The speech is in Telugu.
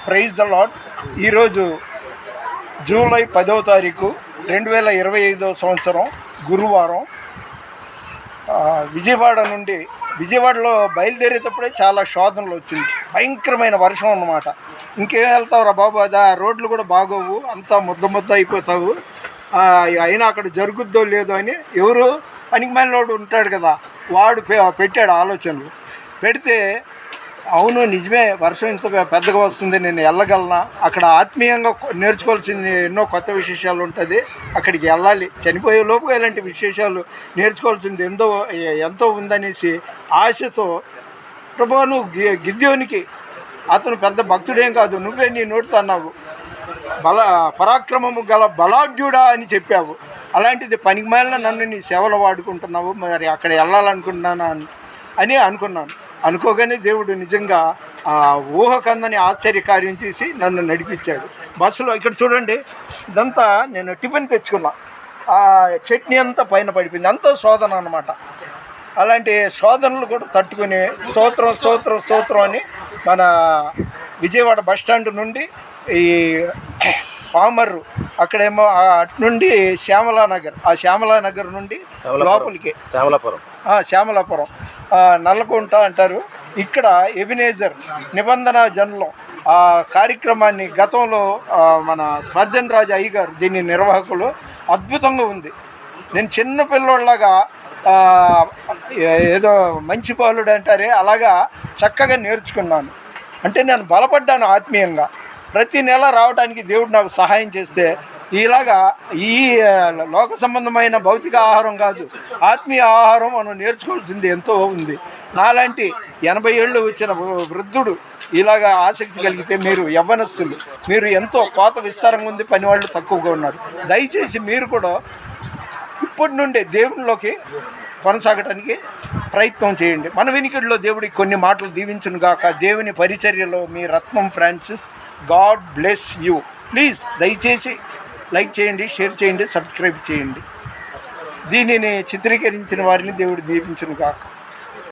Praise the lord. ఈరోజు జూలై 10వ తారీఖు 2025 సంవత్సరం గురువారం. విజయవాడలో బయలుదేరేటప్పుడే చాలా శోధనలు వచ్చింది. భయంకరమైన వర్షం అన్నమాట. ఇంకేం వెళ్తావురా బాబు, అదా రోడ్లు కూడా బాగోవు, అంతా ముద్ద అయిపోతావు, అయినా అక్కడ జరుగుద్దో లేదో అని ఎవరు పనికిమాలినోడు ఉంటాడు కదా, వాడు పెట్టాడు ఆలోచనలు. పెడితే అవును నిజమే, వర్షం ఇంత పెద్దగా వస్తుంది, నేను వెళ్ళగలనా, అక్కడ ఆత్మీయంగా నేర్చుకోవాల్సింది ఎన్నో కొత్త విశేషాలు ఉంటుంది, అక్కడికి వెళ్ళాలి, చనిపోయే లోపుగా ఇలాంటి విశేషాలు నేర్చుకోవాల్సింది ఎంతో ఉందనేసి ఆశతో, ప్రభు నువ్వు గిద్యోనికి, అతను పెద్ద భక్తుడేం కాదు, నువ్వే నీ నోటితో అన్నావు, పరాక్రమము గల బలాఢ్యుడా అని చెప్పావు, అలాంటిది పనికిమాలిన నన్ను నీ సేవలో వాడుకుంటున్నావు, మరి అక్కడ వెళ్ళాలనుకుంటున్నాను అని అనుకున్నాను. అనుకోగానే దేవుడు నిజంగా ఊహకందని ఆశ్చర్యకార్యం చేసి నన్ను నడిపించాడు. బస్సులో ఇక్కడ చూడండి, ఇదంతా నేను టిఫిన్ తెచ్చుకున్నా, ఆ చట్నీ అంతా పైన పడిపోయింది, అంతా శోధన అన్నమాట. అలాంటి శోధనలు కూడా తట్టుకుని స్తోత్రం అని మన విజయవాడ బస్టాండ్ నుండి ఈ పామర్రు, అక్కడేమో అటు నుండి శ్యామలానగర్, ఆ శ్యామలానగర్ నుండి లోపలికి శ్యామలాపురం, నల్లకుంట అంటారు, ఇక్కడ ఎబినేజర్ నిబంధన జన్లం ఆ కార్యక్రమాన్ని గతంలో మన స్పర్జన్ రాజు అయ్యగారు దీని నిర్వాహకులు, అద్భుతంగా ఉంది. నేను చిన్న పిల్లోళ్ళగా ఏదో మంచి పాలుడు అంటారే అలాగా చక్కగా నేర్చుకున్నాను. అంటే నేను బలపడ్డాను ఆత్మీయంగా. ప్రతి నెల రావడానికి దేవుడు నాకు సహాయం చేస్తే ఇలాగా ఈ లోక సంబంధమైన భౌతిక ఆహారం కాదు, ఆత్మీయ ఆహారం మనం నేర్చుకోవాల్సింది ఎంతో ఉంది. నాలాంటి 80 ఏళ్ళు వచ్చిన వృద్ధుడు ఇలాగా ఆసక్తి కలిగితే, మీరు యవ్వనస్తులు, మీరు ఎంతో కోత విస్తారంగా ఉంది, పనివాళ్ళు తక్కువగా ఉన్నారు. దయచేసి మీరు కూడా ఇప్పటి నుండే దేవునిలోకి కొనసాగటానికి ప్రయత్నం చేయండి. మన వినికిడిలో దేవుడికి కొన్ని మాటలు దీవించును గాక. దేవుని పరిచర్యలో మీ Ratnam Francis. God bless you. Please దయచేసి లైక్ చేయండి, షేర్ చేయండి, సబ్స్క్రైబ్ చేయండి. దీనిని చిత్రీకరించిన వారిని దేవుడు దీవించును గాక.